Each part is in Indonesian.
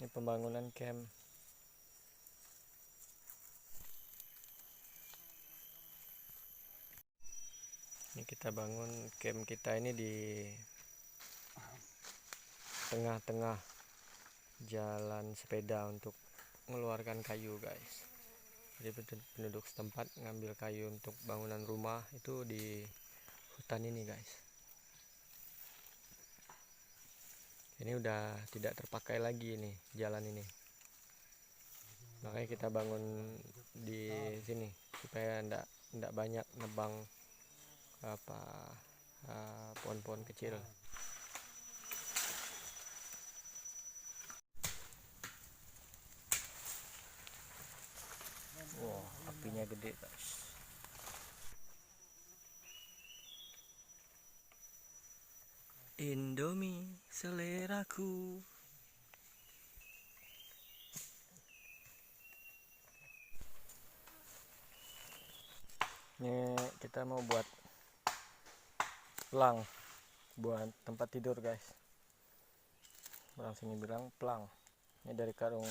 Ini pembangunan camp. Ini kita bangun camp kita ini di tengah-tengah jalan sepeda untuk mengeluarkan kayu, guys. Jadi penduduk setempat ngambil kayu untuk bangunan rumah itu di hutan ini, guys. Ini udah tidak terpakai lagi nih jalan ini. Makanya kita bangun di sini supaya ndak banyak nebang pohon-pohon kecil. Wow, apinya gede, guys. Indomie seleraku. Ini kita mau buat pelang buat tempat tidur, guys. Orang sini bilang pelang. Ini dari karung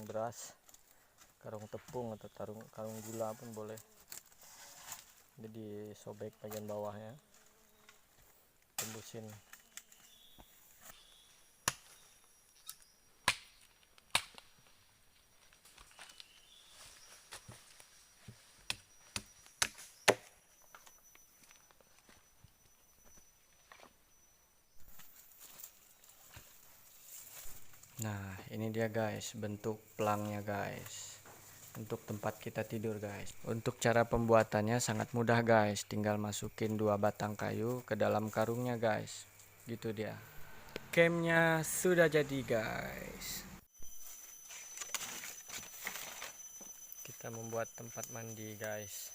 beras, karung tepung atau karung gula pun boleh. Jadi sobek bagian bawahnya, tembusin. Nah, ini dia, guys, bentuk pelangnya, guys, untuk tempat kita tidur, guys. Untuk cara pembuatannya sangat mudah, guys. Tinggal masukin 2 batang kayu ke dalam karungnya, guys. Gitu dia. Campnya sudah jadi, guys. Kita membuat tempat mandi, guys.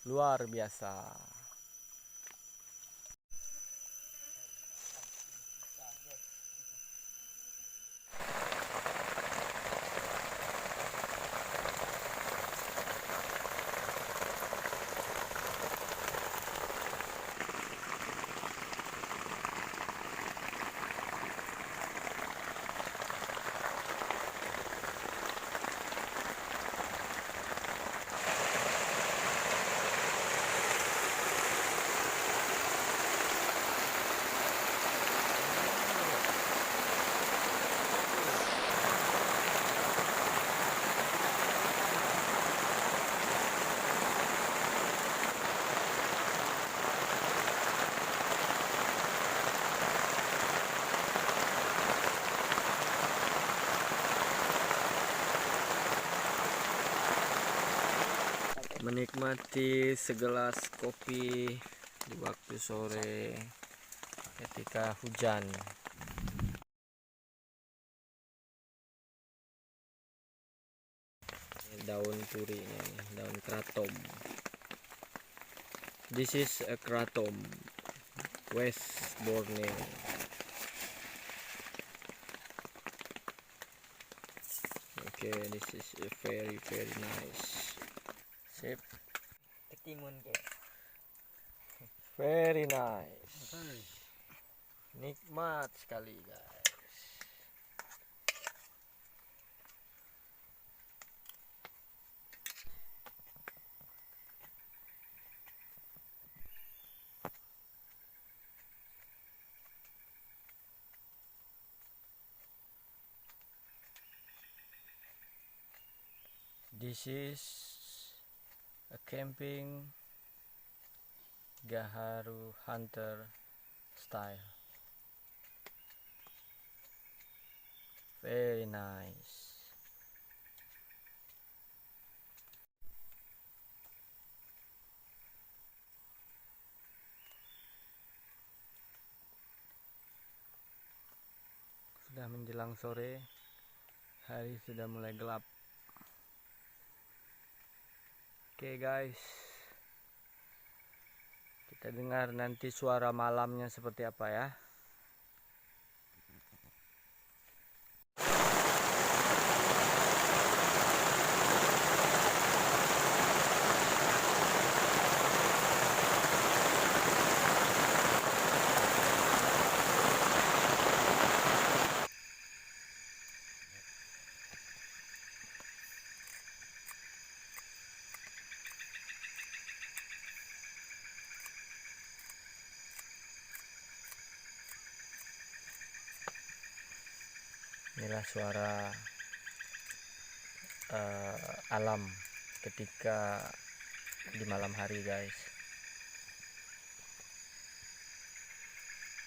Luar biasa. Menikmati segelas kopi di waktu sore ketika hujan. Daun purinya nih, daun kratom. This is a kratom, West Borneo. Okay, this is a very nice. Sip. Ketimun ke. Very nice. Nikmat sekali, guys. This is a camping Gaharu Hunter style. Very nice. Sudah menjelang sore, hari sudah mulai gelap. Oke guys, kita dengar nanti suara malamnya seperti apa ya. Inilah suara alam ketika di malam hari guys.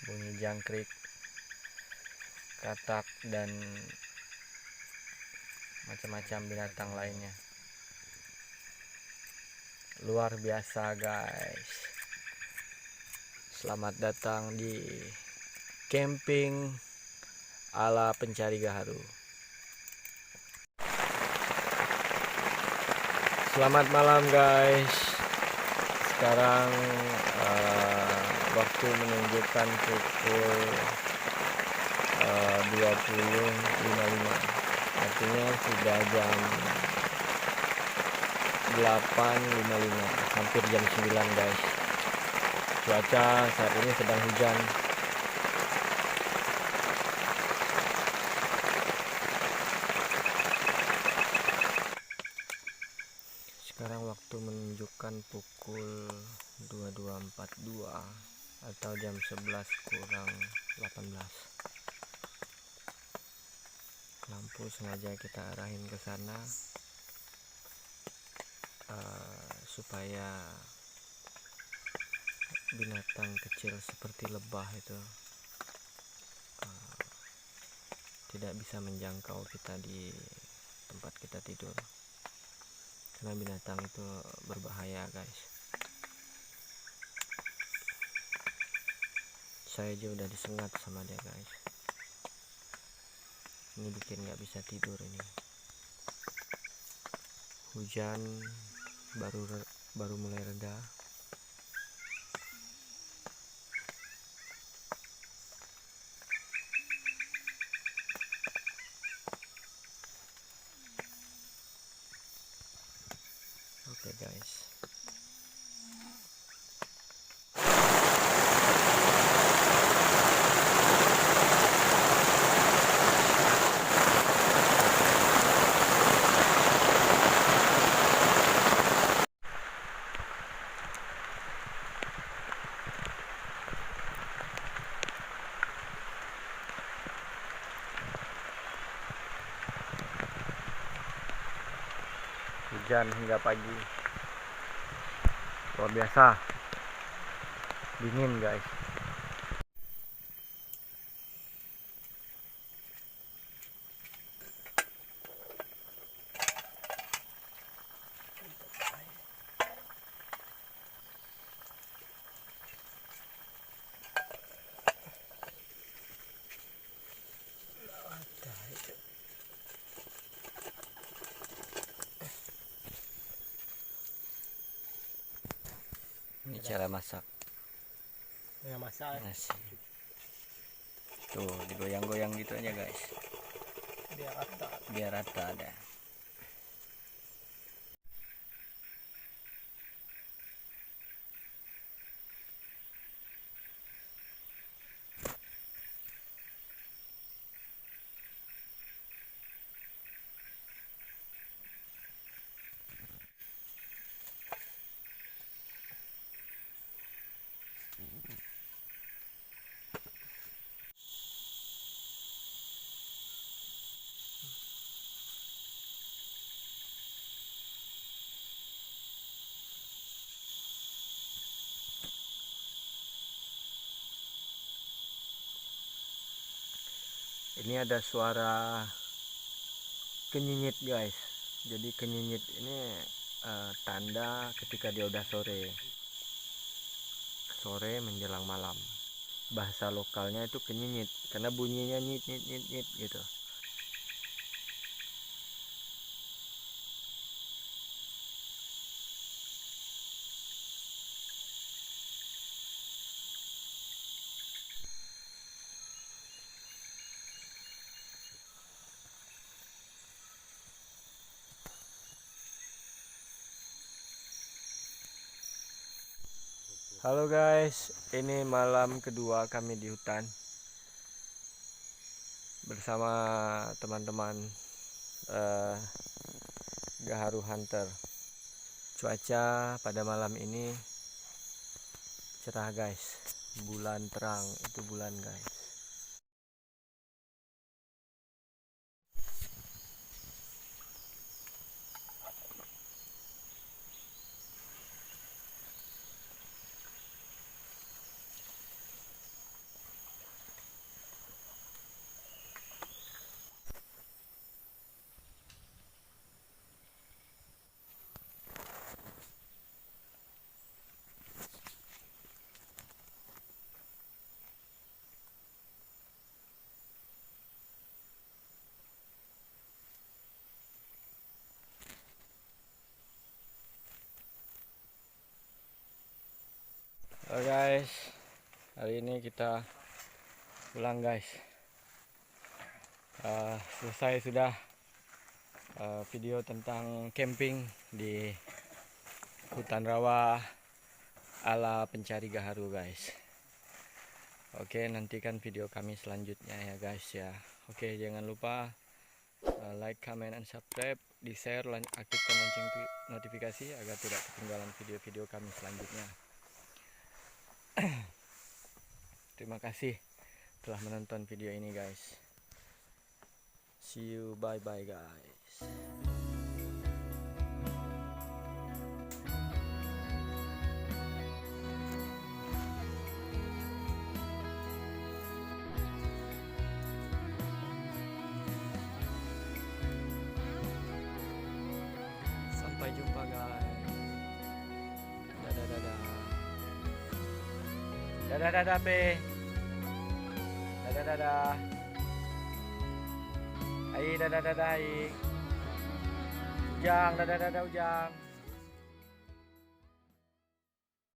Bunyi jangkrik, katak, dan macam-macam binatang lainnya. Luar biasa guys. Selamat datang di camping ala pencari gaharu. Selamat malam guys. Sekarang waktu menunjukkan pukul 20.55. Artinya sudah jam 8.55, hampir jam 9 guys. Cuaca saat ini sedang hujan. Sekarang waktu menunjukkan pukul 22.42 atau jam 11 kurang 18. Lampu sengaja kita arahin ke sana supaya binatang kecil seperti lebah itu tidak bisa menjangkau kita di tempat kita tidur. Karena binatang itu berbahaya guys. Saya aja udah disengat sama dia guys. Ini bikin nggak bisa tidur ini. Hujan baru mulai reda. Oke guys. Hujan hingga pagi. Luar biasa. Dingin guys. Ini cara masak nasi. Tuh digoyang-goyang gitu aja guys, biar rata ada. Ini ada suara kenyinyit guys. Jadi kenyinyit ini tanda ketika dia udah sore menjelang malam. bahasa lokalnya itu kenyinyit karena bunyinya nyit nyit nyit nyit gitu. Halo guys, ini malam kedua kami di hutan bersama teman-teman eh, Gaharu Hunter. Cuaca pada malam ini cerah guys, bulan terang, itu bulan guys. Halo guys, hari ini kita pulang guys. Selesai sudah video tentang camping di hutan rawa ala pencari gaharu guys. Oke, nantikan video kami selanjutnya ya guys ya. Oke, jangan lupa like, comment, and subscribe, di share, aktifkan lonceng notifikasi agar tidak ketinggalan video-video kami selanjutnya. Terima kasih telah menonton video ini guys. See you, bye bye guys. Sampai jumpa guys. Dadah dadah. Dadah dadah pe. Dadah dadah. Ai dadah dadah ai. Ujang dadah dadah Ujang.